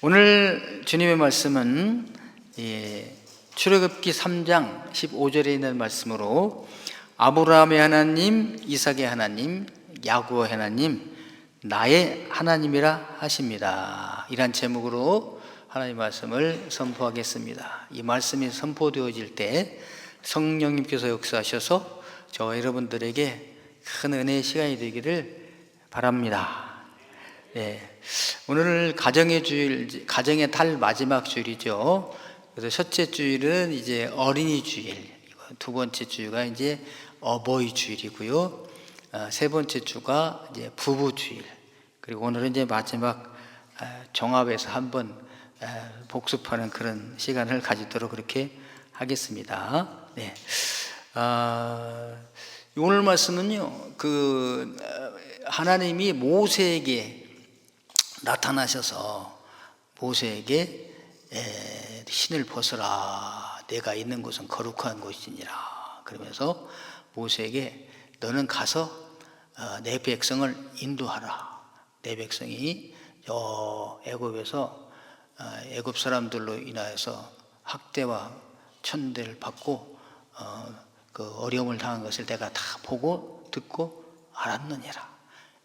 오늘 주님의 말씀은 출애굽기 3장 15절에 있는 말씀으로 아브라함의 하나님, 이삭의 하나님, 야곱의 하나님, 나의 하나님이라 하십니다. 이란 제목으로 하나님의 말씀을 선포하겠습니다. 이 말씀이 선포되어질 때 성령님께서 역사하셔서 저와 여러분들에게 큰 은혜의 시간이 되기를 바랍니다. 오늘 가정의 주일, 가정의 달 마지막 주일이죠. 그래서 첫째 주일은 이제 어린이 주일, 두 번째 주가 이제 어버이 주일이고요. 세 번째 주가 이제 부부 주일, 그리고 오늘은 이제 마지막 종합해서 한번 복습하는 그런 시간을 가지도록 그렇게 하겠습니다. 오늘 말씀은요, 하나님이 모세에게 나타나셔서 모세에게 신을 벗어라, 내가 있는 곳은 거룩한 곳이니라 그러면서 모세에게 너는 가서 내 백성을 인도하라. 내 백성이 애굽에서 애굽 사람들로 인하여서 학대와 천대를 받고 그 어려움을 당한 것을 내가 다 보고 듣고 알았느니라.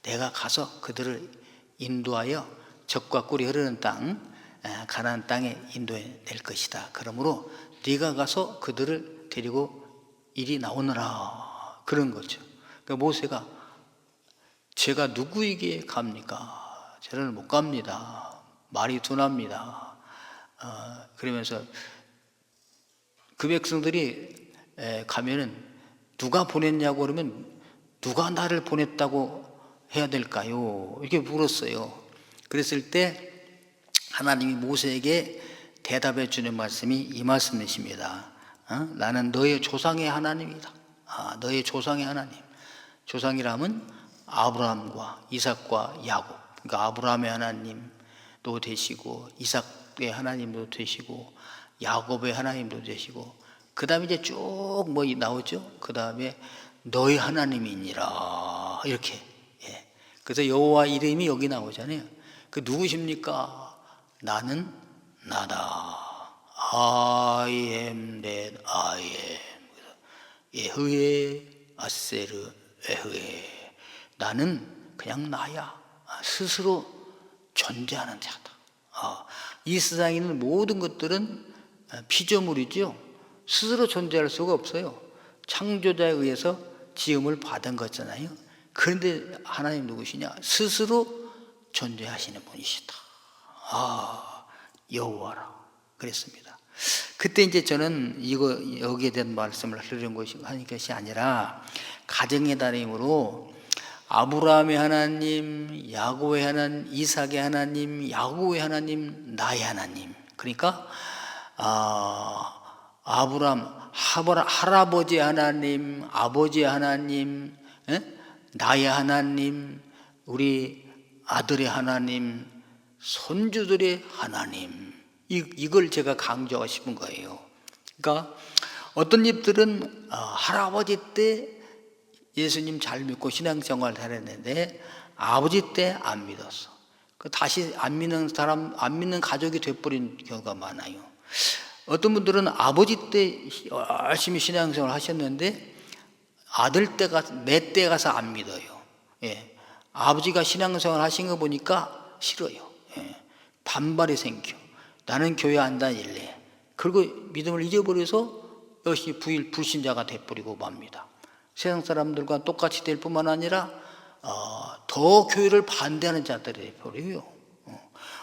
내가 가서 그들을 인도하여 젖과 꿀이 흐르는 땅, 가나안 땅에 인도해 낼 것이다. 그러므로 네가 가서 그들을 데리고 이리 나오너라, 그런 거죠. 그러니까 모세가 제가 누구에게 갑니까? 저는 못 갑니다. 말이 둔합니다. 그러면서 그 백성들이 가면은 누가 보냈냐고 그러면 누가 나를 보냈다고 해야 될까요? 이렇게 물었어요. 그랬을 때 하나님이 모세에게 대답해 주는 말씀이 이 말씀이십니다. 나는 너의 조상의 하나님이다. 너의 조상의 하나님. 조상이라면 아브라함과 이삭과 야곱, 그러니까 아브라함의 하나님도 되시고 이삭의 하나님도 되시고 야곱의 하나님도 되시고, 그 다음에 이제 쭉 뭐 나오죠. 그 다음에 너의 하나님이니라, 이렇게. 그래서 여호와 이름이 여기 나오잖아요. 그 누구십니까? 나는 나다. I am that I am. 예흐에 아세르 에흐에. 나는 그냥 나야. 스스로 존재하는 자다. 이 세상에 있는 모든 것들은 피조물이죠. 스스로 존재할 수가 없어요. 창조자에 의해서 지음을 받은 거잖아요. 그런데 하나님 누구시냐? 스스로 존재하시는 분이시다. 여호와라 그랬습니다. 그때 이제 저는 여기에 대한 말씀을 하는 것이 아니라 가정의 달임으로 아브라함의 하나님, 야곱의 하나님, 이삭의 하나님, 야곱의 하나님, 나의 하나님. 그러니까 아브라함 할아버지의 하나님, 아버지의 하나님, 나의 하나님, 우리 아들의 하나님, 손주들의 하나님, 이걸 제가 강조하고 싶은 거예요. 그러니까 어떤 집들은 할아버지 때 예수님 잘 믿고 신앙생활을 했는데 아버지 때 안 믿었어. 다시 안 믿는 사람, 안 믿는 가족이 돼버린 경우가 많아요. 어떤 분들은 아버지 때 열심히 신앙생활을 하셨는데 내 때 가서 안 믿어요. 아버지가 신앙생활 하신 거 보니까 싫어요. 반발이 생겨. 나는 교회 안 다닐래. 그리고 믿음을 잊어버려서 역시 불신자가 돼버리고 맙니다. 세상 사람들과 똑같이 될 뿐만 아니라 더 교회를 반대하는 자들이 돼버려요.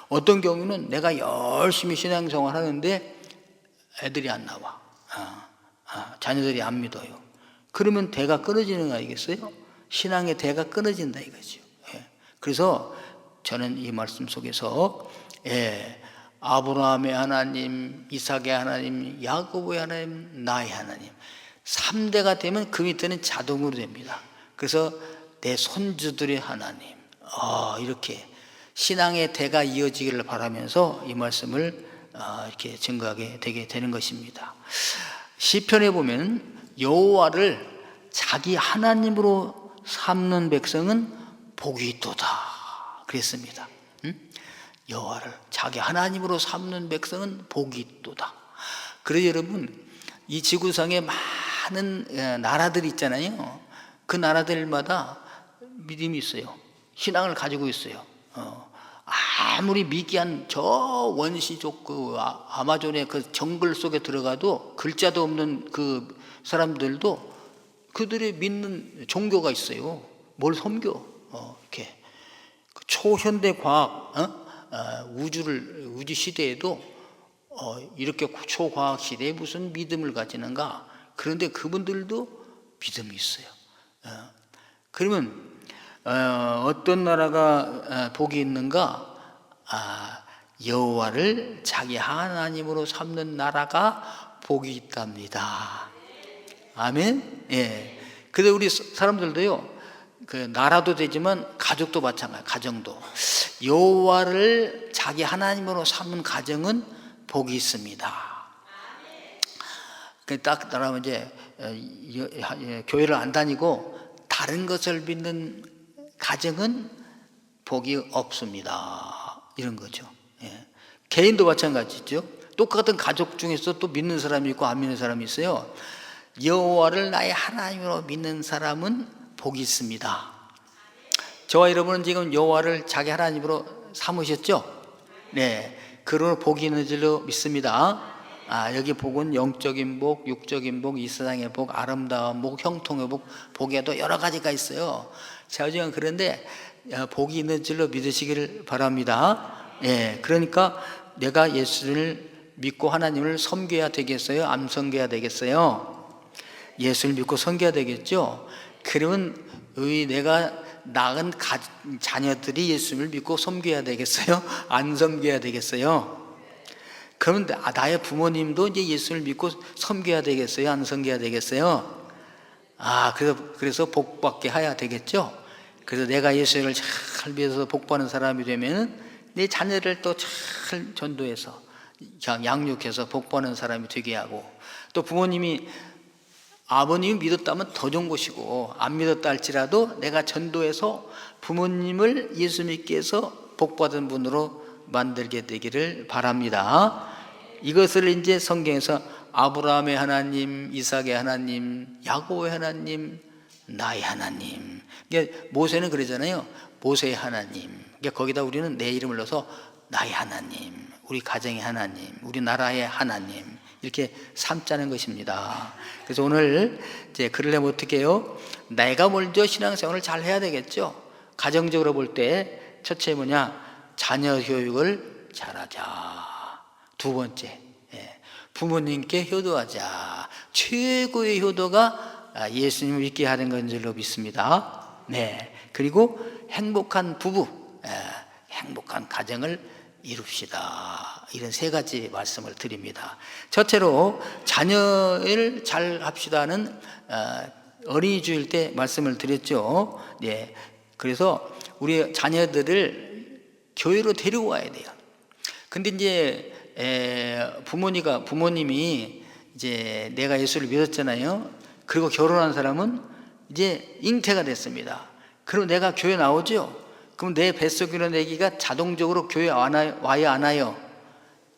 어떤 경우는 내가 열심히 신앙생활 하는데 애들이 안 나와. 자녀들이 안 믿어요. 그러면 대가 끊어지는 거 아니겠어요? 신앙의 대가 끊어진다 이거죠. 그래서 저는 이 말씀 속에서 아브라함의 하나님, 이삭의 하나님, 야곱의 하나님, 나의 하나님, 3대가 되면 그 밑에는 자동으로 됩니다. 그래서 내 손주들의 하나님, 이렇게 신앙의 대가 이어지기를 바라면서 이 말씀을 이렇게 증거하게 되게 되는 것입니다. 시편에 보면 여호와를 자기 하나님으로 삼는 백성은 복이 있도다 그랬습니다. 여호와를 자기 하나님으로 삼는 백성은 복이 있도다. 그래서 여러분, 이 지구상에 많은 나라들이 있잖아요. 그 나라들마다 믿음이 있어요. 신앙을 가지고 있어요. 아무리 미개한 저 원시족 그 아마존의 그 정글 속에 들어가도 글자도 없는 그 사람들도 그들이 믿는 종교가 있어요. 뭘 섬겨? 이렇게 초현대 과학, 우주 시대에도 이렇게 초과학 시대에 무슨 믿음을 가지는가? 그런데 그분들도 믿음이 있어요. 그러면 어떤 나라가 복이 있는가? 여호와를 자기 하나님으로 삼는 나라가 복이 있답니다. 아멘. 예. 그래서 우리 사람들도요, 그 나라도 되지만 가족도 마찬가지. 가정도 여호와를 자기 하나님으로 삼는 가정은 복이 있습니다. 딱 따라하면 이제 교회를 안 다니고 다른 것을 믿는 가정은 복이 없습니다. 이런 거죠. 예. 개인도 마찬가지죠. 똑같은 가족 중에서 또 믿는 사람이 있고 안 믿는 사람이 있어요. 여호와를 나의 하나님으로 믿는 사람은 복이 있습니다. 저와 여러분은 지금 여호와를 자기 하나님으로 삼으셨죠? 네, 그러므로 복이 있는 줄로 믿습니다. 여기 복은 영적인 복, 육적인 복, 이 세상의 복, 아름다운 복, 형통의 복, 복에도 여러 가지가 있어요. 자, 지금 그런데 복이 있는 줄로 믿으시기를 바랍니다. 예, 그러니까 내가 예수를 믿고 하나님을 섬겨야 되겠어요? 안 섬겨야 되겠어요? 예수를 믿고 섬겨야 되겠죠? 그러면 내가 낳은 자녀들이 예수를 믿고 섬겨야 되겠어요? 안 섬겨야 되겠어요? 그러면 나의 부모님도 이제 예수를 믿고 섬겨야 되겠어요? 안 섬겨야 되겠어요? 그래서 복받게 해야 되겠죠? 그래서 내가 예수를 잘 믿어서 복받는 사람이 되면 내 자녀를 또 잘 전도해서 양육해서 복받는 사람이 되게 하고, 또 부모님이 아버님이 믿었다면 더 좋은 것이고 안 믿었다 할지라도 내가 전도해서 부모님을 예수 믿게 해서 복받은 분으로 만들게 되기를 바랍니다. 이것을 이제 성경에서 아브라함의 하나님, 이삭의 하나님, 야곱의 하나님, 나의 하나님. 모세는 그러잖아요. 모세의 하나님. 거기다 우리는 내 이름을 넣어서 나의 하나님, 우리 가정의 하나님, 우리 나라의 하나님, 이렇게 삼자는 것입니다. 그래서 오늘 이제 그러려면 어떻게 해요? 내가 먼저 신앙생활을 잘 해야 되겠죠. 가정적으로 볼 때 첫째 뭐냐? 자녀 교육을 잘하자. 두 번째, 부모님께 효도하자. 최고의 효도가 예수님을 믿게 하는 건 줄로 믿습니다. 네. 그리고 행복한 부부, 행복한 가정을 이룹시다. 이런 세 가지 말씀을 드립니다. 첫째로 자녀를 잘 합시다는 어린이 주일 때 말씀을 드렸죠. 네. 그래서 우리 자녀들을 교회로 데리고 와야 돼요. 근데 이제 부모님이 이제 내가 예수를 믿었잖아요. 그리고 결혼한 사람은 이제 잉태가 됐습니다. 그럼 내가 교회 나오죠? 그럼 내 뱃속에 있는 아기가 자동적으로 교회 와야 안 와요?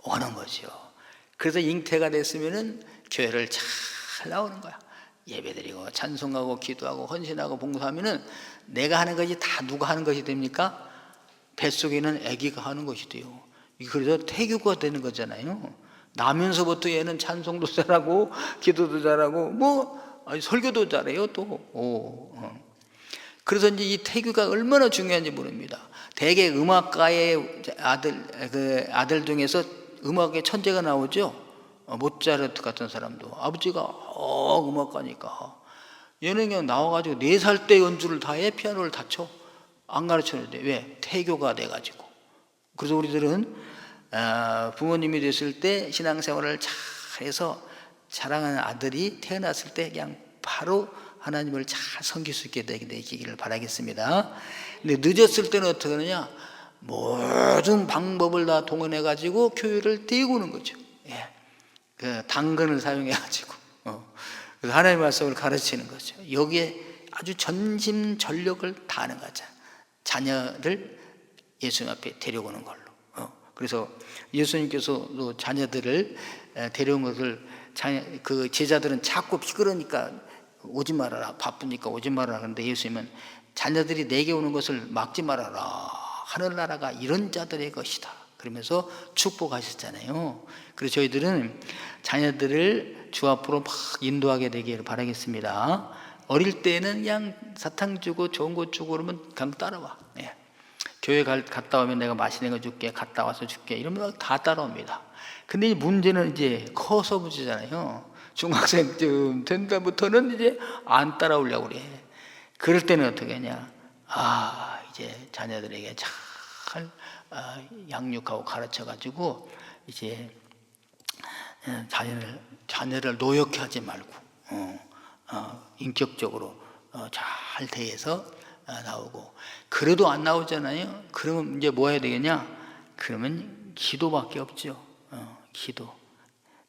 오는 거죠. 그래서 잉태가 됐으면은 교회를 잘 나오는 거야. 예배드리고 찬송하고 기도하고 헌신하고 봉사하면은 내가 하는 것이 다 누가 하는 것이 됩니까? 뱃속에 있는 아기가 하는 것이 돼요. 그래서 태교가 되는 거잖아요. 나면서부터 얘는 찬송도 잘하고 기도도 잘하고 설교도 잘해요 또. 그래서 이제 이 태교가 얼마나 중요한지 모릅니다. 대개 음악가의 아들 중에서 음악의 천재가 나오죠. 모차르트 같은 사람도 아버지가 음악가니까 얘는 그냥 나와가지고 4살 때 연주를 다 해. 피아노를 다 쳐. 안 가르쳤는데 왜? 태교가 돼가지고. 그래서 우리들은 부모님이 됐을 때 신앙생활을 잘해서 사랑하는 아들이 태어났을 때 그냥 바로 하나님을 잘 섬길 수 있게 되기를 바라겠습니다. 근데 늦었을 때는 어떻게 하느냐? 모든 방법을 다 동원해가지고 교회를 띄우는 거죠. 그 당근을 사용해가지고 그래서 하나님의 말씀을 가르치는 거죠. 여기에 아주 전심전력을 다하는 거죠. 자녀를 예수님 앞에 데려오는 걸로. 그래서 예수님께서도 자녀들을 데려온 것을 그 제자들은 자꾸 비그러니까 오지 말아라, 바쁘니까 오지 말아라. 그런데 예수님은 자녀들이 내게 오는 것을 막지 말아라. 하늘나라가 이런 자들의 것이다. 그러면서 축복하셨잖아요. 그래서 저희들은 자녀들을 주 앞으로 막 인도하게 되기를 바라겠습니다. 어릴 때는 그냥 사탕 주고 좋은 거 주고 그러면 그냥 따라와. 교회 갔다 오면 내가 맛있는 거 줄게, 갔다 와서 줄게, 이러면 다 따라옵니다. 근데 문제는 이제 커서 문제잖아요. 중학생쯤 된다부터는 이제 안 따라오려고 그래. 그럴 때는 어떻게 하냐? 이제 자녀들에게 잘 양육하고 가르쳐가지고 이제 자녀를 노엽게 하지 말고 인격적으로 잘 대해서 나오고. 그래도 안 나오잖아요. 그러면 이제 뭐 해야 되겠냐? 그러면 기도밖에 없죠. 기도.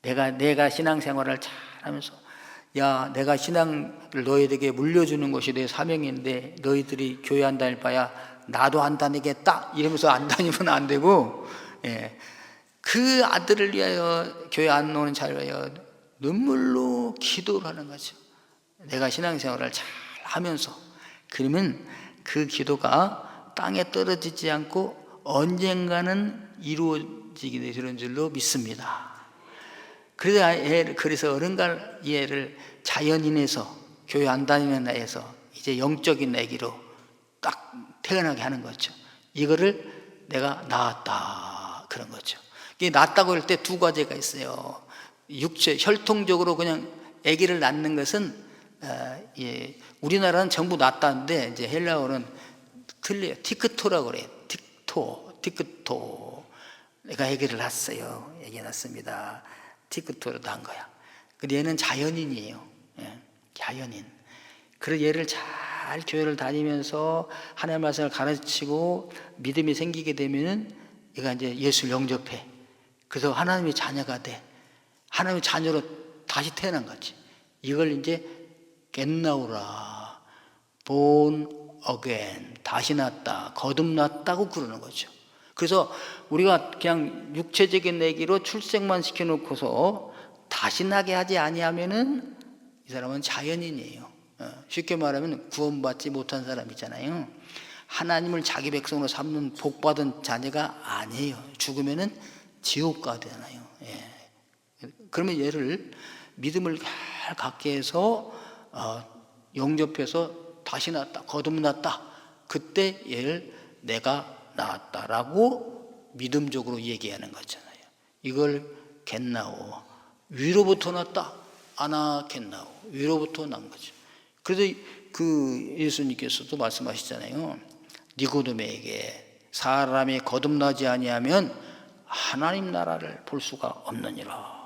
내가 신앙생활을 잘 하면서, 야, 내가 신앙을 너희들에게 물려주는 것이 내 사명인데 너희들이 교회 안 다닐 바야 나도 안 다니겠다 이러면서 안 다니면 안 되고, 그 아들을 위하여, 교회 안 오는 자를 위하여 눈물로 기도를 하는 거죠. 내가 신앙생활을 잘 하면서. 그러면 그 기도가 땅에 떨어지지 않고 언젠가는 이루어지게 되는 줄로 믿습니다. 그래서 어른갈 얘를 자연인에서, 교회 안 다니는 애에서 이제 영적인 애기로 딱 태어나게 하는 거죠. 이거를 내가 낳았다, 그런 거죠. 이게 낳았다고 할 때 두 가지가 있어요. 육체, 혈통적으로 그냥 아기를 낳는 것은 우리나라는 전부 낳았다는데 이제 헬라어는 틀려요. 티크토라고 그래요. 티크토. 내가 아기를 낳았어요. 아기 낳습니다. 티크토로 낳은 거야. 근데 얘는 자연인이에요. 자연인. 그래서 얘를 잘 교회를 다니면서 하나님 말씀을 가르치고 믿음이 생기게 되면은 얘가 이제 예수를 영접해. 그래서 하나님의 자녀가 돼. 하나님의 자녀로 다시 태어난 거지. 이걸 이제 겟나우라, born again, 다시 났다, 거듭났다고 그러는 거죠. 그래서 우리가 그냥 육체적인 얘기로 출생만 시켜놓고서 다시 나게 하지 아니하면은 이 사람은 자연인이에요. 쉽게 말하면 구원받지 못한 사람이잖아요. 하나님을 자기 백성으로 삼는 복받은 자녀가 아니에요. 죽으면은 지옥 가잖아요. 그러면 얘를 믿음을 갖게 해서 영접해서 다시 낳았다, 거듭났다. 그때 얘를 내가 낳았다라고 믿음적으로 얘기하는 거잖아요. 이걸 겟나오, 위로부터 났다, 아나 겟나오, 위로부터 난 거죠. 그래서 그 예수님께서도 말씀하시잖아요. 니고데모에게 사람이 거듭나지 아니하면 하나님 나라를 볼 수가 없느니라.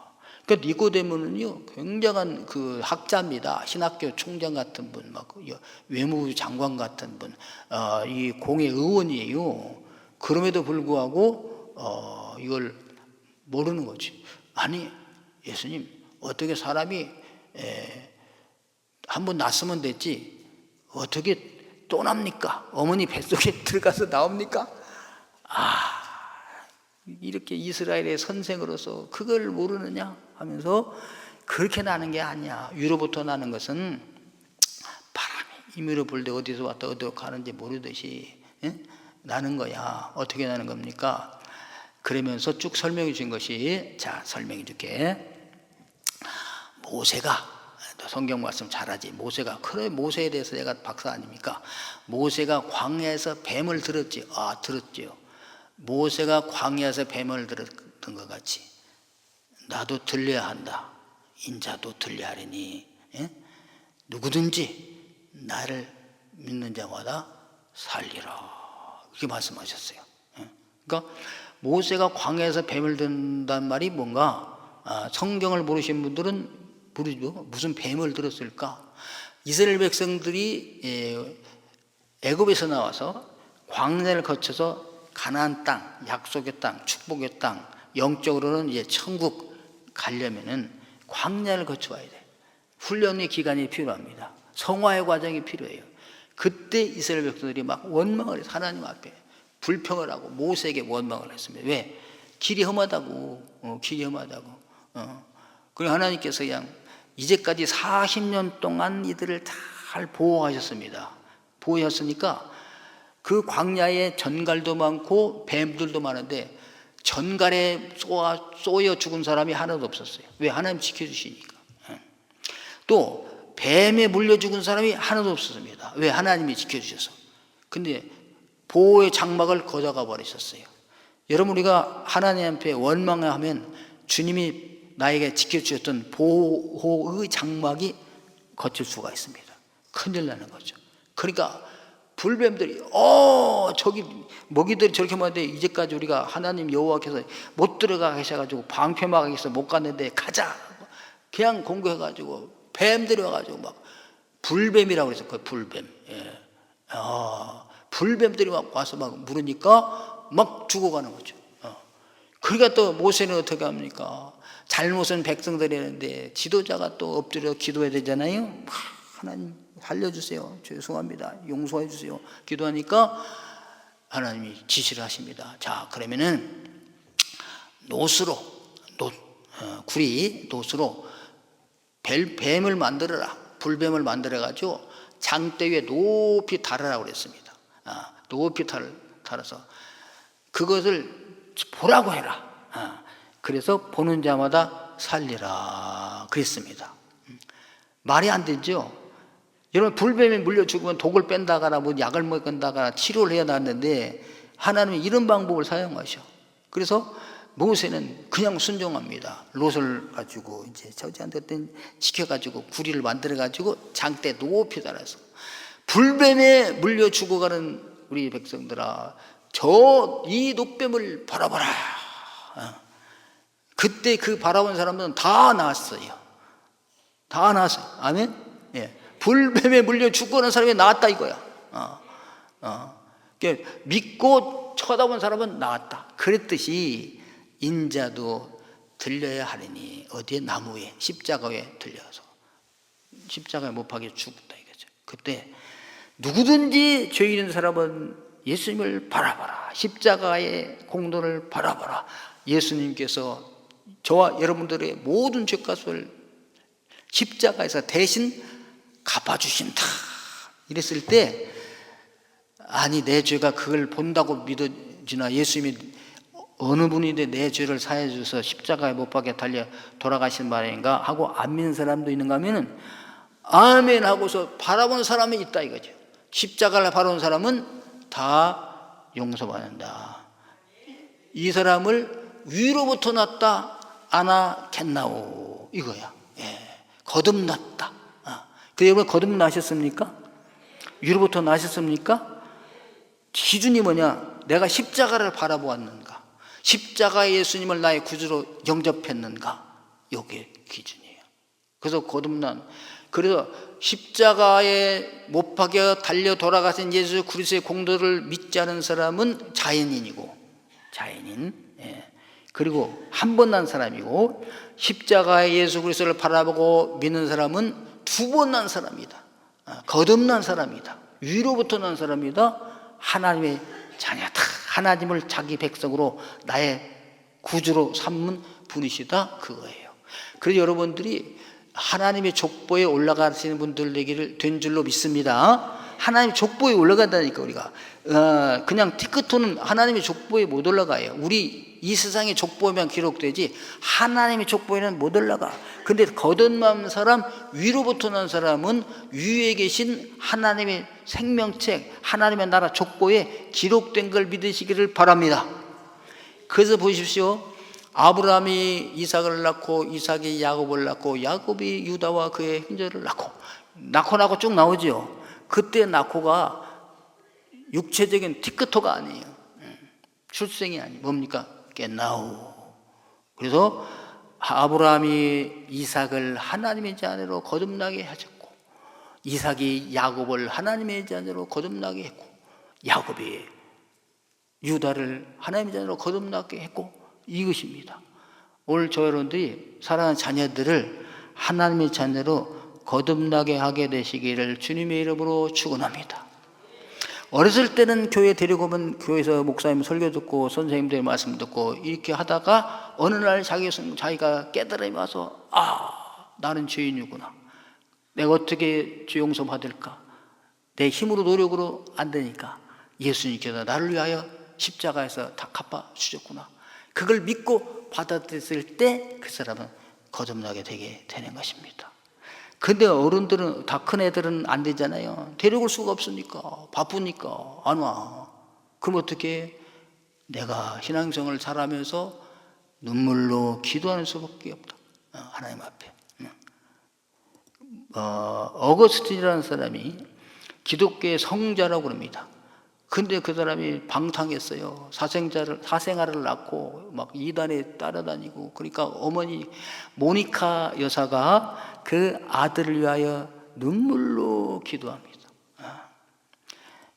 그러니까 니고데모는요, 굉장한 그 학자입니다. 신학교 총장 같은 분, 막 외무부 장관 같은 분, 이 공회 의원이에요. 그럼에도 불구하고 이걸 모르는 거지. 아니, 예수님, 어떻게 사람이 한 번 낳았으면 됐지 어떻게 또 납니까? 어머니 뱃속에 들어가서 나옵니까? 이렇게 이스라엘의 선생으로서 그걸 모르느냐 하면서, 그렇게 나는 게 아니야. 위로부터 나는 것은 바람이 임의로 불 때 어디서 왔다 어디로 가는지 모르듯이 나는 거야. 어떻게 나는 겁니까? 그러면서 쭉 설명해 주신 것이, 자, 설명해 줄게. 모세가, 성경 말씀 잘하지. 모세가, 그래, 모세에 대해서 내가 박사 아닙니까? 모세가 광야에서 뱀을 들었지. 들었지요. 모세가 광야에서 뱀을 들었던 것 같이 나도 들려야 한다. 인자도 들려야 하리니 누구든지 나를 믿는 자마다 살리라, 이렇게 말씀하셨어요. 그러니까 모세가 광야에서 뱀을 든다는 말이 뭔가, 성경을 모르신 분들은 모르죠. 무슨 뱀을 들었을까? 이스라엘 백성들이 애굽에서 나와서 광야를 거쳐서 가나안 땅, 약속의 땅, 축복의 땅, 영적으로는 이제 천국 가려면은 광야를 거쳐와야 돼. 훈련의 기간이 필요합니다. 성화의 과정이 필요해요. 그때 이스라엘 백성들이 막 원망을 해서 하나님 앞에 불평을 하고 모세에게 원망을 했습니다. 왜? 길이 험하다고. 길이 험하다고. 그리고 하나님께서 그냥 이제까지 40년 동안 이들을 잘 보호하셨습니다. 보호하셨으니까 그 광야에 전갈도 많고 뱀들도 많은데 전갈에 쏘여 죽은 사람이 하나도 없었어요. 왜? 하나님 지켜주시니까. 또 뱀에 물려 죽은 사람이 하나도 없었습니다. 왜? 하나님이 지켜주셔서. 근데 보호의 장막을 걷어가 버리셨어요. 여러분, 우리가 하나님 앞에 원망하면 주님이 나에게 지켜주셨던 보호의 장막이 거칠 수가 있습니다. 큰일 나는 거죠. 그러니까 불뱀들이 저기 먹이들이 저렇게 많은데 이제까지 우리가 하나님 여호와께서 못 들어가 계셔가지고 방패막에 있어 못 갔는데 가자 그냥 공격해가지고 뱀들이 와가지고 막 불뱀이라고 그랬어요. 그 불뱀. 불뱀들이 막 와서 막 물으니까 막 죽어가는 거죠. 그러니까 또 모세는 어떻게 합니까? 잘못은 백성들이 했는데 지도자가 또 엎드려 기도해야 되잖아요. 하나님 살려주세요. 죄송합니다. 용서해 주세요. 기도하니까 하나님이 지시를 하십니다. 자, 그러면은 구리 노스로 뱀을 만들어라. 불뱀을 만들어가지고 장대 위에 높이 달으라고 그랬습니다. 높이 달아서 그것을 보라고 해라. 그래서 보는 자마다 살리라 그랬습니다. 말이 안 되죠. 여러분, 불뱀에 물려 죽으면 독을 뺀다거나 뭐 약을 먹는다거나 치료를 해야 하는데 하나님은 이런 방법을 사용하셔. 그래서 모세는 그냥 순종합니다. 롯을 가지고 이제 저지한테 지켜가지고 구리를 만들어가지고 장대 높이 달아서 불뱀에 물려 죽어가는 우리 백성들아, 이 녹뱀을 바라봐라. 그때 그 바라본 사람들은 다 나았어요. 다 나았어요. 아멘? 예. 불뱀에 물려 죽어가는 사람이 나았다 이거야. 믿고 쳐다본 사람은 나았다. 그랬듯이 인자도 들려야 하리니 어디에? 나무에, 십자가에 들려서 십자가에 못 박혀 죽었다 이거죠. 그때 누구든지 죄 있는 사람은 예수님을 바라봐라. 십자가의 공로를 바라봐라. 예수님께서 저와 여러분들의 모든 죄값을 십자가에서 대신 갚아주신다 이랬을 때, 아니 내 죄가 그걸 본다고 믿어지나? 예수님이 어느 분인데 내 죄를 사해 주셔서 십자가에 못 박혀 달려 돌아가신 말인가 하고 안 믿는 사람도 있는가 하면은 아멘 하고서 바라보는 사람이 있다 이거죠. 십자가를 바라보는 사람은 다 용서받는다. 이 사람을 위로부터 났다 아나겠나오 이거야. 거듭났다. 여러분 거듭나셨습니까? 위로부터 나셨습니까? 기준이 뭐냐? 내가 십자가를 바라보았는가? 십자가의 예수님을 나의 구주로 영접했는가? 이게 기준이에요. 그래서 그래서 십자가에 못 박여 달려 돌아가신 예수 그리스도의 공로를 믿지 않은 사람은 자연인이고, 그리고 한 번 난 사람이고, 십자가의 예수 그리스도를 바라보고 믿는 사람은 두 번 난 사람이다. 거듭난 사람이다. 위로부터 난 사람이다. 하나님의 자녀다. 하나님을 자기 백성으로 나의 구주로 삼는 분이시다 그거예요. 그래서 여러분들이 하나님의 족보에 올라가시는 분들 되기를 된 줄로 믿습니다. 하나님의 족보에 올라간다니까. 우리가 그냥 티켓토는 하나님의 족보에 못 올라가요. 우리 이 세상의 족보에만 기록되지 하나님의 족보에는 못 올라가. 근데 거듭난 사람, 위로부터 난 사람은 위에 계신 하나님의 생명책, 하나님의 나라 족보에 기록된 걸 믿으시기를 바랍니다. 그래서 보십시오. 아브라함이 이삭을 낳고, 이삭이 야곱을 낳고, 야곱이 유다와 그의 형제를 낳고 쭉 나오죠. 그때 낳고가 육체적인 티크토가 아니에요. 출생이 아니에요. 뭡니까? 깼나오. 그래서 아브라함이 이삭을 하나님의 자녀로 거듭나게 하셨고, 이삭이 야곱을 하나님의 자녀로 거듭나게 했고, 야곱이 유다를 하나님의 자녀로 거듭나게 했고, 이것입니다. 오늘 저 여러분들이 사랑하는 자녀들을 하나님의 자녀로 거듭나게 하게 되시기를 주님의 이름으로 축원합니다. 어렸을 때는 교회 데리고 오면 교회에서 목사님 설교 듣고 선생님들 말씀 듣고 이렇게 하다가 어느 날 자기가 깨달음이 와서 나는 죄인이구나. 내가 어떻게 죄 용서 받을까? 내 힘으로 노력으로 안 되니까 예수님께서 나를 위하여 십자가에서 다 갚아 주셨구나. 그걸 믿고 받아들였을 때 그 사람은 거듭나게 되게 되는 것입니다. 근데 어른들은, 다 큰 애들은 안 되잖아요. 데려올 수가 없으니까, 바쁘니까 안 와. 그럼 어떻게? 내가 신앙생활을 잘하면서 눈물로 기도하는 수밖에 없다. 하나님 앞에. 어거스틴이라는 사람이 기독교의 성자라고 그럽니다. 근데 그 사람이 방탕했어요. 사생아를 낳고 막 이단에 따라다니고. 그러니까 어머니 모니카 여사가 그 아들을 위하여 눈물로 기도합니다.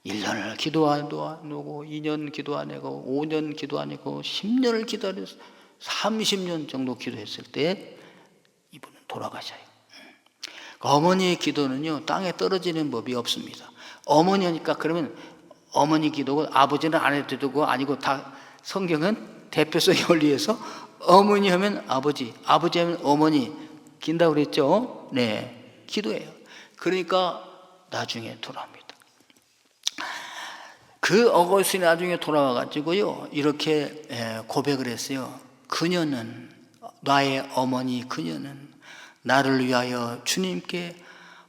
1년을 기도 안 하고 2년 기도 안 하고 5년 기도 안 하고 10년을 기도해서 30년 정도 기도했을 때 이분은 돌아가셔요. 어머니의 기도는요, 땅에 떨어지는 법이 없습니다. 어머니니까 그러면 어머니 기도고 아버지는 안 해도 되고 아니고, 다 성경은 대표성의 원리에서 어머니 하면 아버지, 아버지 하면 어머니 긴다고 그랬죠. 네, 기도해요. 그러니까 나중에 돌아옵니다. 그 어거스틴이 나중에 돌아와 가지고요 이렇게 고백을 했어요. 그녀는, 나의 어머니 그녀는 나를 위하여 주님께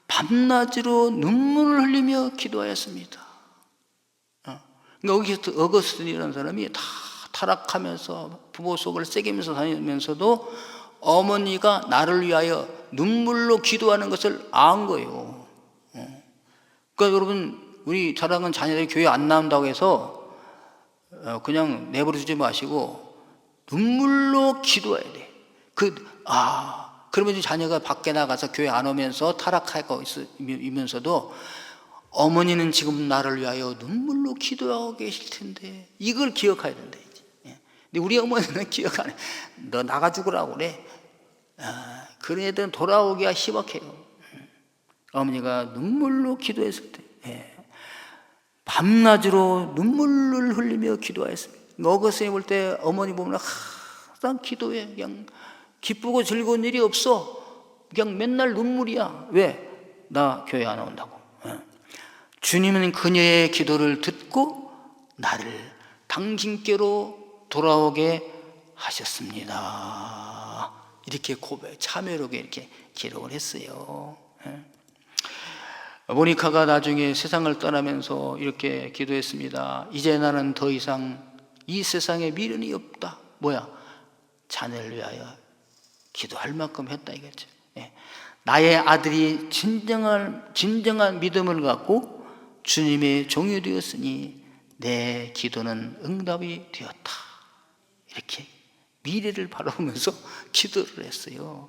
밤낮으로 눈물을 흘리며 기도하였습니다. 여기서 어거스틴이라는 사람이 다 타락하면서 부모 속을 새기면서 다니면서도 어머니가 나를 위하여 눈물로 기도하는 것을 안 거예요. 그러니까 여러분, 우리 사랑하는 자녀들이 교회 안 나온다고 해서 그냥 내버려 두지 마시고 눈물로 기도해야 돼. 그러면 자녀가 밖에 나가서 교회 안 오면서 타락하고 있으면서도 어머니는 지금 나를 위하여 눈물로 기도하고 계실 텐데, 이걸 기억해야 된다. 근데 우리 어머니는 기억 안 해. 너 나가 죽으라고 그래. 그런 애들은 돌아오기가 희박해요. 어머니가 눈물로 기도했을 때, 밤낮으로 눈물을 흘리며 기도했습니다. 어거스틴 볼 때 어머니 보면 항상 기도해. 그냥 기쁘고 즐거운 일이 없어. 그냥 맨날 눈물이야. 왜? 나 교회 안 온다고. 주님은 그녀의 기도를 듣고 나를 당신께로 돌아오게 하셨습니다. 이렇게 참회록에 이렇게 기록을 했어요. 모니카가 나중에 세상을 떠나면서 이렇게 기도했습니다. 이제 나는 더 이상 이 세상에 미련이 없다. 뭐야? 자녀를 위하여 기도할 만큼 했다 이거죠. 나의 아들이 진정한 믿음을 갖고 주님의 종이 되었으니 내 기도는 응답이 되었다. 이렇게 미래를 바라보면서 기도를 했어요.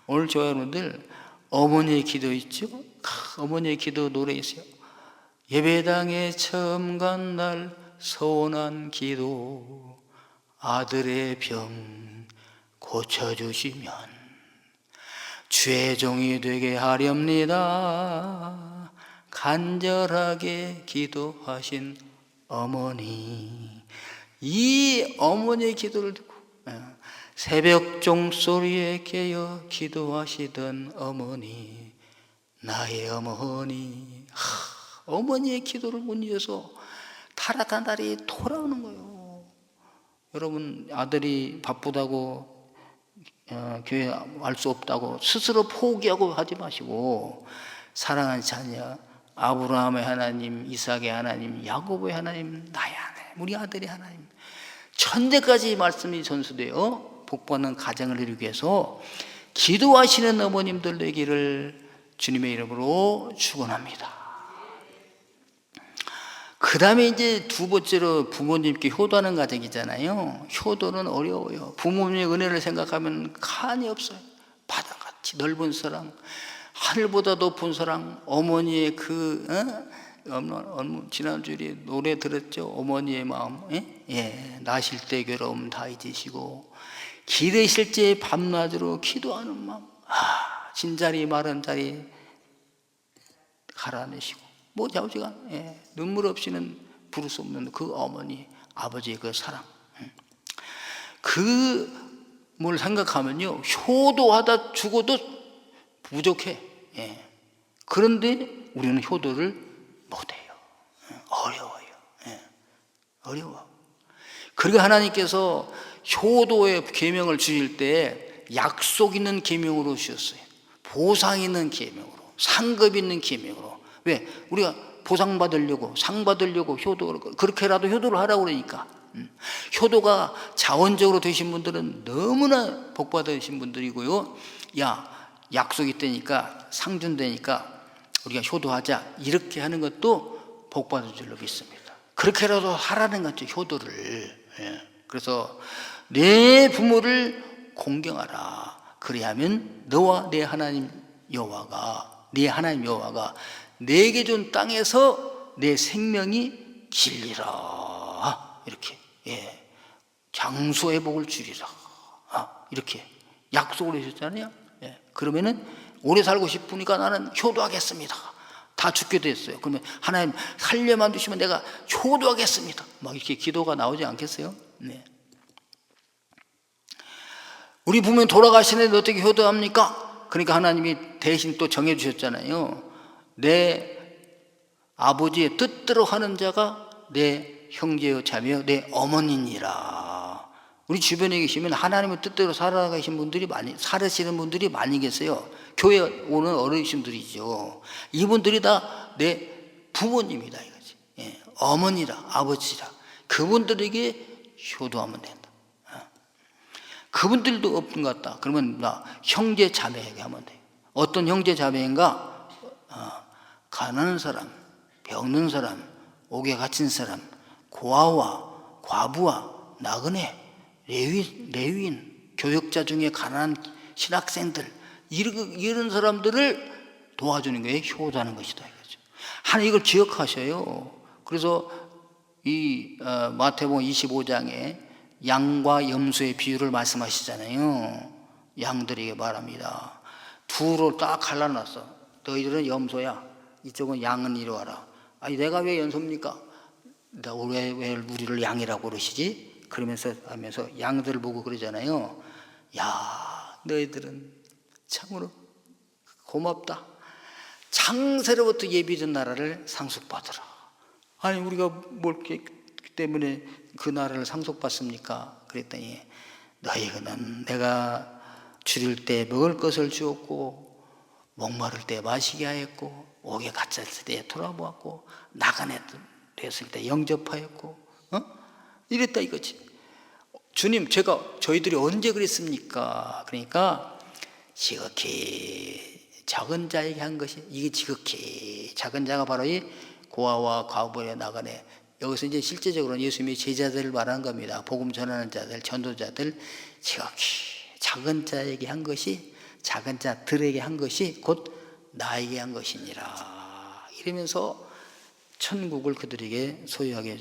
오늘 저와 여러분들 어머니의 기도 있죠? 어머니의 기도 노래 있어요. 예배당에 처음 간 날 서운한 기도, 아들의 병 고쳐주시면 주의 종이 되게 하렵니다. 간절하게 기도하신 어머니. 이 어머니의 기도를 듣고 새벽 종소리에 깨어 기도하시던 어머니, 나의 어머니. 어머니의 기도를 못 잊어서 타락한 날이 돌아오는 거예요. 여러분, 아들이 바쁘다고 교회 갈 수 없다고 스스로 포기하고 하지 마시고, 사랑하는 자녀, 아브라함의 하나님, 이삭의 하나님, 야곱의 하나님, 나의 하나님, 우리 아들의 하나님, 천대까지 말씀이 전수되어 복받는 가정을 이루기 위해서 기도하시는 어머님들 되기를 주님의 이름으로 축원합니다. 그 다음에 이제 두 번째로 부모님께 효도하는 가정이잖아요. 효도는 어려워요. 부모님의 은혜를 생각하면 칸이 없어요. 바다같이 넓은 사랑, 하늘보다 높은 사랑, 어머니의 지난주에 노래 들었죠? 어머니의 마음. 나실 때 괴로움 다 잊으시고 기르실 때 밤낮으로 기도하는 마음. 진자리 마른 자리 갈아내시고 뭐 아버지가 눈물 없이는 부를 수 없는 그 어머니, 아버지의 그 사랑, 그 뭘 생각하면요, 효도하다 죽어도 부족해. 그런데 우리는 효도를 못해요. 어려워요. 어려워. 그리고 하나님께서 효도의 계명을 주실 때 약속 있는 계명으로 주셨어요. 보상 있는 계명으로, 상급 있는 계명으로. 왜? 우리가 보상 받으려고, 상 받으려고 효도를, 그렇게라도 효도를 하라고 그러니까. 효도가 자원적으로 되신 분들은 너무나 복 받으신 분들이고요. 야, 약속이 있다니까, 상 준다니까 우리가 효도하자, 이렇게 하는 것도 복 받을 줄로 믿습니다. 그렇게라도 하라는 거죠, 효도를. 그래서 내 부모를 공경하라. 그래야면 너와 내 하나님 여호와가, 내게 준 땅에서 내 생명이 길리라. 이렇게, 장수의 복을 주리라. 이렇게 약속을 해주셨잖아요. 그러면은 오래 살고 싶으니까 나는 효도하겠습니다. 다 죽게 됐어요. 그러면 하나님 살려만 두시면 내가 효도하겠습니다. 막 이렇게 기도가 나오지 않겠어요? 우리 부모님 돌아가시는데 어떻게 효도합니까? 그러니까 하나님이 대신 또 정해주셨잖아요. 내 아버지의 뜻대로 하는 자가 내 형제요 자매요 내 어머니니라. 우리 주변에 계시면 하나님의 뜻대로 살아가신 분들이 살으시는 분들이 많이 계세요. 교회 오는 어르신들이죠. 이분들이 다 내 부모님이다 이거지. 어머니라, 아버지라. 그분들에게 효도하면 된다. 그분들도 없는 것 같다. 그러면 나 형제 자매에게 하면 돼. 어떤 형제 자매인가? 가난한 사람, 병든 사람, 옥에 갇힌 사람, 고아와 과부와 나그네, 레위인, 교역자 중에 가난한 신학생들, 이런 사람들을 도와주는 게 효도하는 것이다 이거죠. 하나님 이걸 기억하셔요. 그래서 이 마태복음 25장에 양과 염소의 비유를 말씀하시잖아요. 양들에게 말합니다. 두로 딱 갈라놨어. 너희들은 염소야, 이쪽은 양은 이리 와라. 아니 내가 왜 염소입니까? 왜 우리를 양이라고 그러시지? 그러면서 하면서 양들을 보고 그러잖아요. 야, 너희들은 참으로 고맙다. 창세로부터 예비된 나라를 상속받으라. 아니 우리가 뭘 때문에 그 나라를 상속받습니까? 그랬더니 너희는 내가 줄일 때 먹을 것을 주었고, 목마를 때 마시게 하였고, 옥에 갇혔을 때 돌아보았고, 나그네 됐을 때 영접하였고, 이랬다 이거지. 주님, 저희들이 언제 그랬습니까? 그러니까 지극히 작은 자에게 한 것이, 이게 지극히 작은 자가 바로 이 고아와 과부의 나그네. 여기서 이제 실제적으로는 예수님이 제자들을 말하는 겁니다. 복음 전하는 자들, 전도자들, 지극히 작은 자에게 한 것이, 작은 자들에게 한 것이 곧 나에게 한 것이니라. 이러면서 천국을 그들에게 소유하게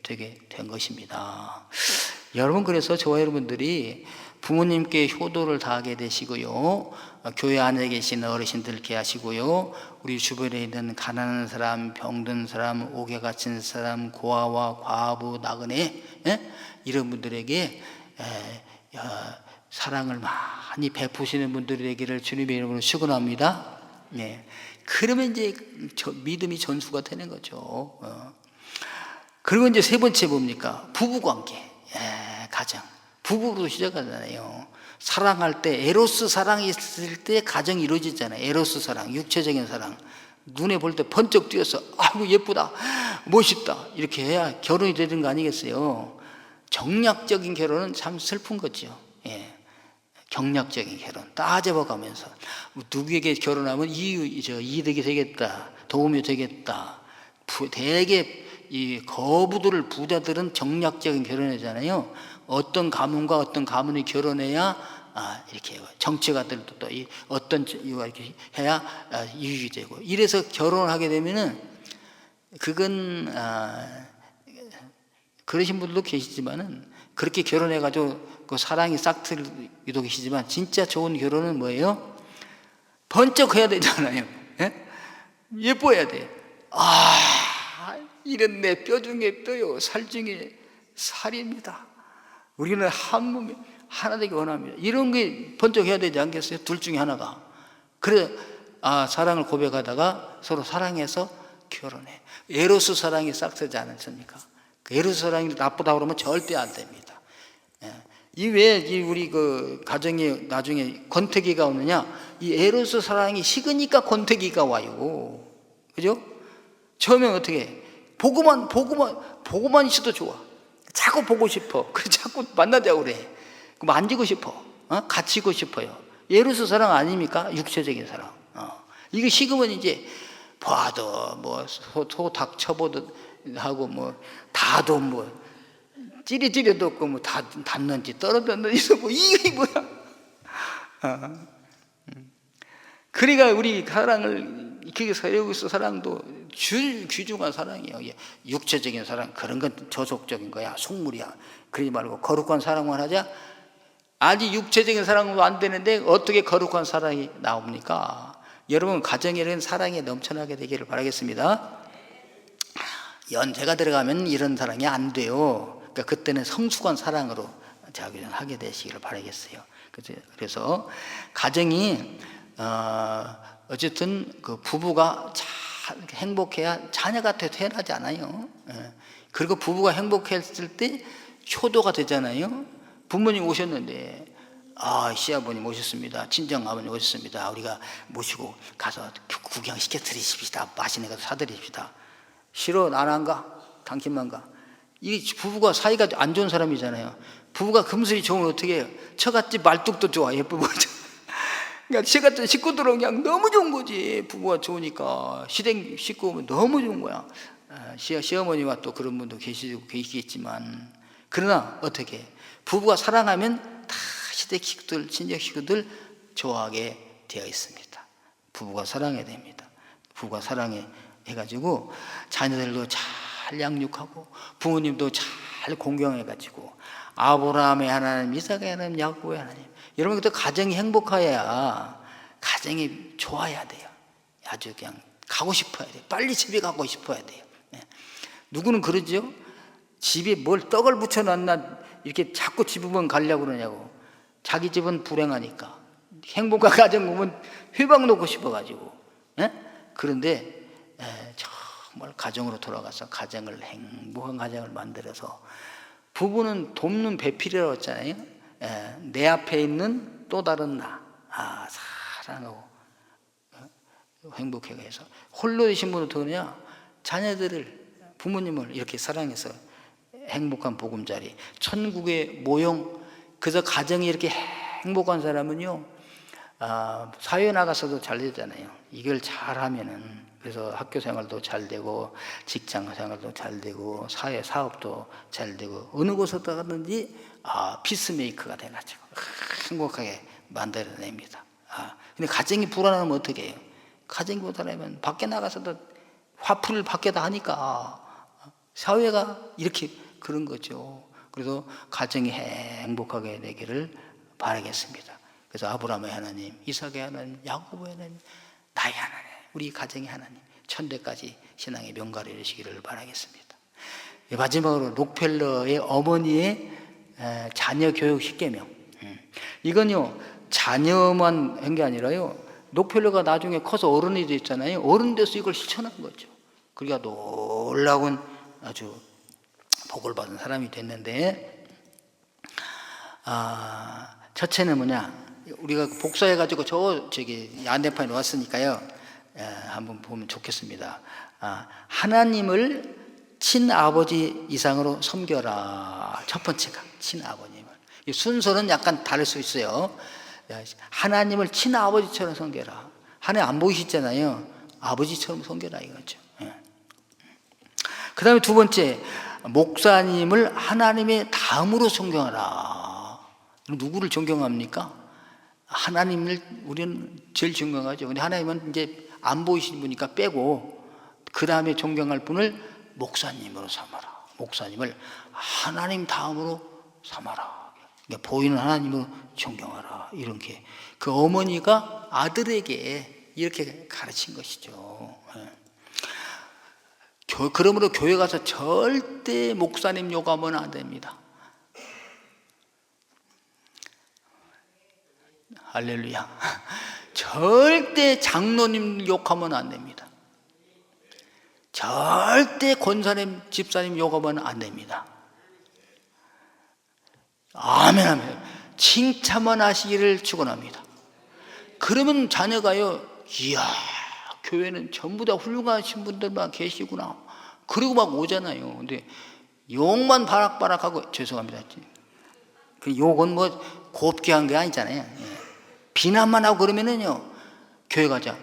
되게 된 것입니다. 여러분, 그래서 저와 여러분들이 부모님께 효도를 다하게 되시고요, 교회 안에 계신 어르신들께 하시고요, 우리 주변에 있는 가난한 사람, 병든 사람, 옥에 갇힌 사람, 고아와 과부, 나그네, 이런 분들에게 사랑을 많이 베푸시는 분들이 되기를 주님의 이름으로 축원합니다. 그러면 이제 믿음이 전수가 되는 거죠. 그리고 이제 세 번째 뭡니까? 부부관계, 가정. 부부로 시작하잖아요. 사랑할 때, 에로스 사랑이 있을 때 가정이 이루어지잖아요. 에로스 사랑, 육체적인 사랑. 눈에 볼 때 번쩍 뛰어서 아이고 예쁘다, 멋있다, 이렇게 해야 결혼이 되는 거 아니겠어요? 정략적인 결혼은 참 슬픈 거죠. 경략적인 결혼 따져봐가면서 누구에게 결혼하면 이득이 되겠다, 도움이 되겠다. 대개 이 거부들을, 부자들은 정략적인 결혼이잖아요. 어떤 가문과 어떤 가문이 결혼해야 이렇게 정치가들도 또 어떤 이렇게 해야 이익이 되고, 이래서 결혼을 하게 되면은 그건 그러신 분들도 계시지만은, 그렇게 결혼해가지고 그 사랑이 싹트기도 계시지만, 진짜 좋은 결혼은 뭐예요? 번쩍해야 되잖아요. 예뻐야 돼. 이런 내 뼈 중에 뼈요, 살 중에 살입니다. 우리는 한 몸이 하나 되기 원합니다. 이런 게 번쩍해야 되지 않겠어요? 둘 중에 하나가. 그래, 사랑을 고백하다가 서로 사랑해서 결혼해. 에로스 사랑이 싹트지 않습니까? 그 에로스 사랑이 나쁘다고 그러면 절대 안 됩니다. 이 왜 우리 그 가정에 나중에 권태기가 오느냐? 이 에로스 사랑이 식으니까 권태기가 와요. 그죠? 처음에 어떻게 보고만 있어도 좋아. 자꾸 보고 싶어. 그래 자꾸 만나자고 그래. 만지고 싶어. 갇히고 싶어요. 에로스 사랑 아닙니까? 육체적인 사랑. 이게 식으면 이제 봐도 뭐 소 닭 쳐보듯 하고 뭐 다도 뭐 찌리찌리도 없고 뭐 닿는지 떨어졌는지 뭐 이게 뭐야? 그러니까 우리 사랑을 그게 여기서 사랑도 귀중한 사랑이에요. 육체적인 사랑 그런 건 저속적인 거야, 속물이야. 그러지 말고 거룩한 사랑만 하자. 아직 육체적인 사랑도 안 되는데 어떻게 거룩한 사랑이 나옵니까? 여러분 가정에는 사랑이 넘쳐나게 되기를 바라겠습니다. 연세가 들어가면 이런 사랑이 안 돼요. 그러니까 그때는 성숙한 사랑으로 하게 되시기를 바라겠어요. 그래서 가정이 어쨌든 그 부부가 잘 행복해야 자녀가 태어나지 않아요. 그리고 부부가 행복했을 때 효도가 되잖아요. 부모님 오셨는데 시아버님 오셨습니다. 친정아버님 오셨습니다. 우리가 모시고 가서 구경시켜 드리십시다. 맛있는 거 사드립시다. 싫어? 난 안 가? 당신만 가? 이 부부가 사이가 안 좋은 사람이잖아요. 부부가 금슬이 좋으면 어떻게 해요? 처갓집 말뚝도 좋아, 예쁘고. 그러니까 처갓집 식구들은 그냥 너무 좋은 거지. 부부가 좋으니까. 시댁 식구면 너무 좋은 거야. 시어머니와 또 그런 분도 계시겠지만. 그러나 어떻게? 부부가 사랑하면 다 시댁 식구들, 친정 식구들 좋아하게 되어 있습니다. 부부가 사랑해야 됩니다. 부부가 사랑해 해가지고 자녀들도 잘 양육하고 부모님도 잘 공경해가지고 아브라함의 하나님, 이삭의 하나님, 야곱의 하나님. 여러분, 또 가정이 행복해야 가정이 좋아야 돼요. 아주 그냥 가고 싶어야 돼요. 빨리 집에 가고 싶어야 돼요. 누구는 그러죠? 집에 뭘 떡을 붙여놨나 이렇게 자꾸 집으면 가려고 그러냐고. 자기 집은 불행하니까. 행복한 가정 보면 회방 놓고 싶어가지고. 그런데 정말 가정으로 돌아가서 행복한 가정을 만들어서 부부는 돕는 배필이라고 했잖아요. 내 앞에 있는 또 다른 나 사랑하고 행복하게 해서 홀로 계신 분은 어떠냐? 자녀들을 부모님을 이렇게 사랑해서 행복한 보금자리 천국의 모형. 그래서 가정이 이렇게 행복한 사람은요 사회에 나가서도 잘 되잖아요. 이걸 잘하면은. 그래서 학교 생활도 잘 되고 직장 생활도 잘 되고 사회 사업도 잘 되고 어느 곳에 가든지 피스메이커가 돼가지고 행복하게 만들어냅니다. 근데 가정이 불안하면 어떻게 해요? 가정이 불안하면 밖에 나가서도 화풀이를 밖에다 하니까 사회가 이렇게 그런 거죠. 그래서 가정이 행복하게 되기를 바라겠습니다. 그래서 아브라함의 하나님, 이삭의 하나님, 야곱의 하나님, 나의 하나님, 우리 가정의 하나님, 천대까지 신앙의 명가를 이루시기를 바라겠습니다. 마지막으로 록펠러의 어머니의 자녀 교육 10계명. 이건요 자녀만 한 게 아니라요 록펠러가 나중에 커서 어른이 됐잖아요. 어른 돼서 이걸 실천한 거죠. 그러니까 놀라운 아주 복을 받은 사람이 됐는데 첫째는 뭐냐? 우리가 복사해가지고 저기 안내판에 왔으니까요. 한번 보면 좋겠습니다. 하나님을 친아버지 이상으로 섬겨라. 첫 번째가 친아버님을. 이 순서는 약간 다를 수 있어요. 하나님을 친아버지처럼 섬겨라. 하나님 안 보이시잖아요. 아버지처럼 섬겨라 이거죠. 그 다음에 두 번째, 목사님을 하나님의 다음으로 존경하라. 누구를 존경합니까? 하나님을 우리는 제일 존경하죠. 근데 하나님은 이제 안 보이시는 분이니까 빼고 그 다음에 존경할 분을 목사님으로 삼아라. 목사님을 하나님 다음으로 삼아라. 그러니까 보이는 하나님으로 존경하라. 이렇게 그 어머니가 아들에게 이렇게 가르친 것이죠. 그러므로 교회 가서 절대 목사님 욕하면 안 됩니다. 할렐루야. 절대 장로님 욕하면 안 됩니다. 절대 권사님, 집사님 욕하면 안 됩니다. 아멘, 아멘. 칭찬만 하시기를 축원합니다. 그러면 자녀가요, 이야, 교회는 전부 다 훌륭하신 분들만 계시구나. 그리고 막 오잖아요. 근데 욕만 바락바락하고, 죄송합니다. 그 욕은 뭐 곱게 한 게 아니잖아요. 비난만 하고 그러면은요, 교회 가자.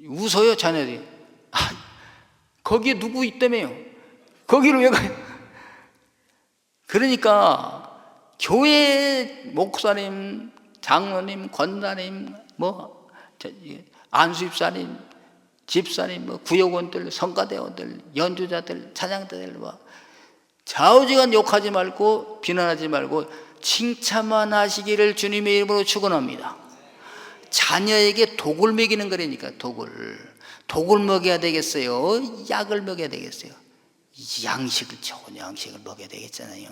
웃어요, 자녀들이. 아, 거기에 누구 있다며요? 거기를 왜 가요? 그러니까 교회 목사님, 장로님, 권사님, 뭐 안수집사님, 집사님, 뭐 구역원들, 성가대원들, 연주자들, 찬양자들, 뭐 좌우지간 욕하지 말고 비난하지 말고 칭찬만 하시기를 주님의 이름으로 축원합니다. 자녀에게 독을 먹이는 거라니까. 독을 먹여야 되겠어요? 약을 먹여야 되겠어요? 양식을, 좋은 양식을 먹여야 되겠잖아요.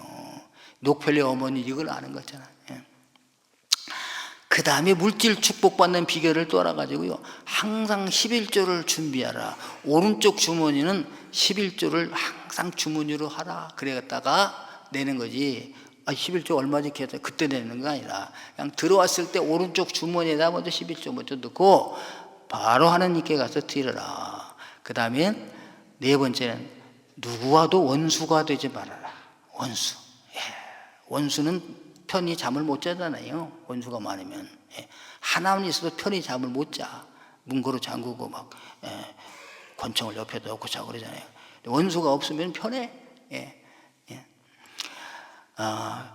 녹펠리 어머니 이걸 아는 거잖아요. 그 다음에 물질 축복받는 비결을 또 알아가지고요, 항상 11조를 준비하라. 오른쪽 주머니는 11조를 항상 주머니로 하라. 그래갔다가 내는 거지. 11조 얼마지 해서 그때 내는 거 아니라, 그냥 들어왔을 때 오른쪽 주머니에다 먼저 11조 먼저 넣고 바로 하나님께 가서 드려라. 그 다음에 네 번째는 누구와도 원수가 되지 말아라. 원수. 원수는 편히 잠을 못 자잖아요. 원수가 많으면. 하나만 있어도 편히 잠을 못 자. 문고로 잠그고 막 권총을 옆에 놓고 자고 그러잖아요. 원수가 없으면 편해.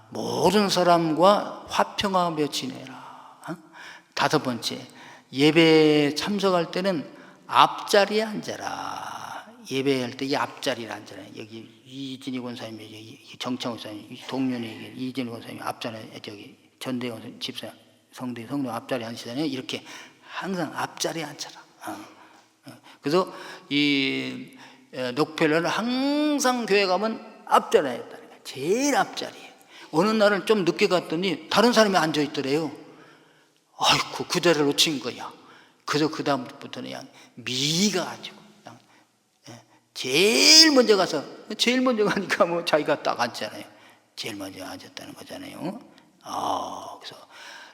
모든 사람과 화평하며 지내라. 다섯 번째, 예배 참석할 때는 앞자리에 앉아라. 예배할 때 이 앞자리에 앉아라. 여기 이진희 권사님이, 정창호 권사님, 동료니 이진희 권사님이 앞자리에, 저기 전대원 집사, 성도 앞자리에 앉으시잖아요. 이렇게 항상 앞자리에 앉아라. 그래서 이 녹펠러는 항상 교회 가면 앞자리에 있다는 거예요. 제일 앞자리에. 어느 날은 좀 늦게 갔더니 다른 사람이 앉아 있더래요. 아이고, 그 자리를 놓친 거야. 그래서 그 다음부터는 그냥 미가 가지고 그냥 제일 먼저 가서, 제일 먼저 가니까 뭐 자기가 딱 앉잖아요. 제일 먼저 앉았다는 거잖아요. 그래서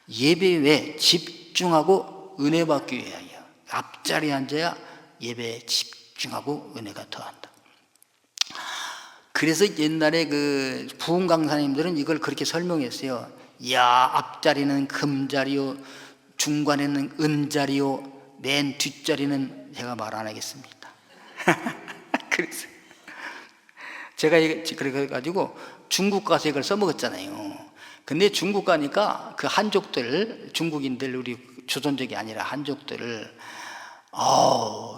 예배에 집중하고 은혜 받기 위하여 앞자리에 앉아야 예배에 집중하고 은혜가 더한다. 그래서 옛날에 그 부흥 강사님들은 이걸 그렇게 설명했어요. 야, 앞자리는 금자리요, 중간에는 은자리요, 맨 뒷자리는 제가 말 안 하겠습니다. 그래서 제가 그래가지고 중국 가서 이걸 써먹었잖아요. 근데 중국 가니까 그 한족들, 중국인들, 우리 조선족이 아니라 한족들,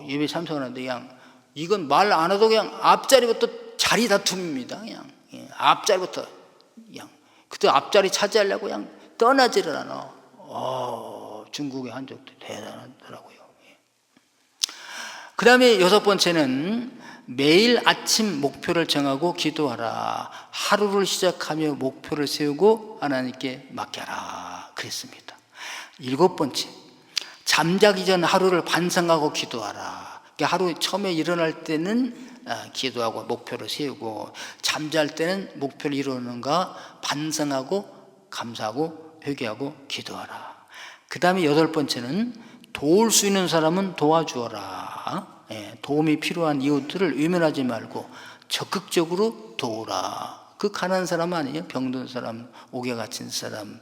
예배 참석하는데 그냥 이건 말 안 해도 그냥 앞자리부터 자리 다툼입니다. 그냥 앞자리부터 그냥 그때 앞자리 차지하려고 그냥 떠나지를 않아. 중국의 한족들 대단하더라고요. 그 다음에 여섯 번째는 매일 아침 목표를 정하고 기도하라. 하루를 시작하며 목표를 세우고 하나님께 맡겨라. 그랬습니다. 일곱 번째, 잠자기 전 하루를 반성하고 기도하라. 하루 처음에 일어날 때는 기도하고 목표를 세우고, 잠잘 때는 목표를 이루는가 반성하고 감사하고 회개하고 기도하라. 그 다음에 여덟 번째는 도울 수 있는 사람은 도와주어라. 도움이 필요한 이웃들을 외면하지 말고 적극적으로 도우라. 그 가난한 사람 아니에요? 병든 사람, 옥에 갇힌 사람,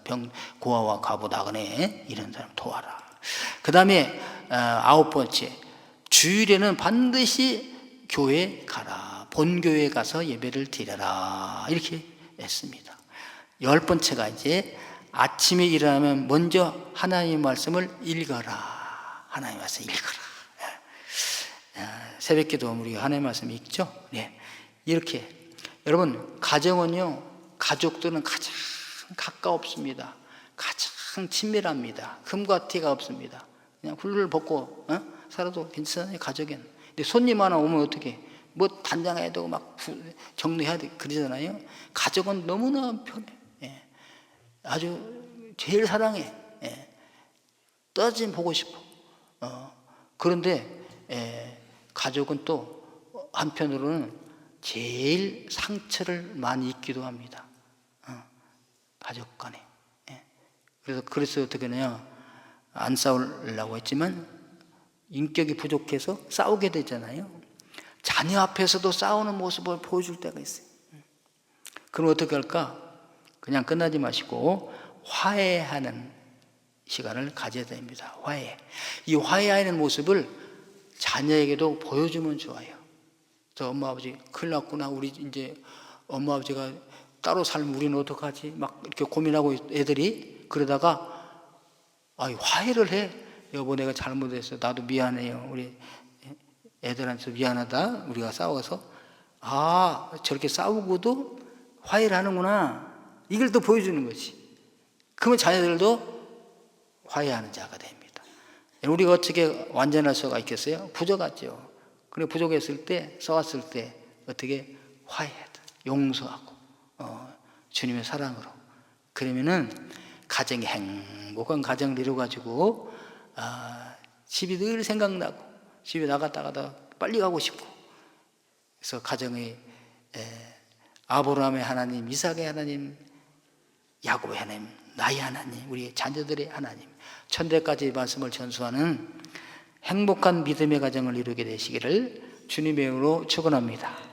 고아와 과부 나그네 이런 사람 도와라. 그 다음에 아홉 번째, 주일에는 반드시 교회에 가라. 본교회에 가서 예배를 드려라. 이렇게 했습니다. 열 번째가 이제 아침에 일어나면 먼저 하나님의 말씀을 읽어라. 하나님의 말씀 읽어라. 새벽기도 우리 하나님의 말씀 읽죠? 네. 이렇게 여러분, 가정은요, 가족들은 가장 가까웠습니다. 가장 친밀합니다. 금과 티가 없습니다. 그냥 훌훌 벗고 살아도 괜찮아요, 가족엔. 근데 손님 하나 오면 어떻게 뭐 단장해야 되고 막 정리해야 돼 그러잖아요. 가족은 너무나 편해. 예. 아주 제일 사랑해. 예. 떠지 보고 싶어. 그런데 가족은 또 한편으로는 제일 상처를 많이 입기도 합니다. 가족 간에. 예. 그래서 어떻게 하냐, 안 싸우려고 했지만 인격이 부족해서 싸우게 되잖아요. 자녀 앞에서도 싸우는 모습을 보여줄 때가 있어요. 그럼 어떻게 할까? 그냥 끝나지 마시고 화해하는 시간을 가져야 됩니다. 화해. 이 화해하는 모습을 자녀에게도 보여주면 좋아요. 저 엄마 아버지 큰일 났구나. 우리 이제 엄마 아버지가 따로 살면 우리는 어떡하지? 막 이렇게 고민하고 애들이 그러다가 화해를 해. 여보 내가 잘못했어. 나도 미안해요. 우리 애들한테 미안하다. 우리가 싸워서 저렇게 싸우고도 화해를 하는구나. 이걸 또 보여주는 거지. 그러면 자녀들도 화해하는 자가 됩니다. 우리가 어떻게 완전할 수가 있겠어요? 부족하죠. 그래 부족했을 때, 싸웠을 때 어떻게 화해하다, 용서하고 주님의 사랑으로. 그러면은 가정이 행복한 가정을 이루어가지고 집이 늘 생각나고 집에 나갔다가도 빨리 가고 싶고. 그래서 가정의 아브라함의 하나님, 이삭의 하나님, 야곱의 하나님, 나의 하나님, 우리 자녀들의 하나님, 천대까지 말씀을 전수하는 행복한 믿음의 가정을 이루게 되시기를 주님의 이름으로 축원합니다.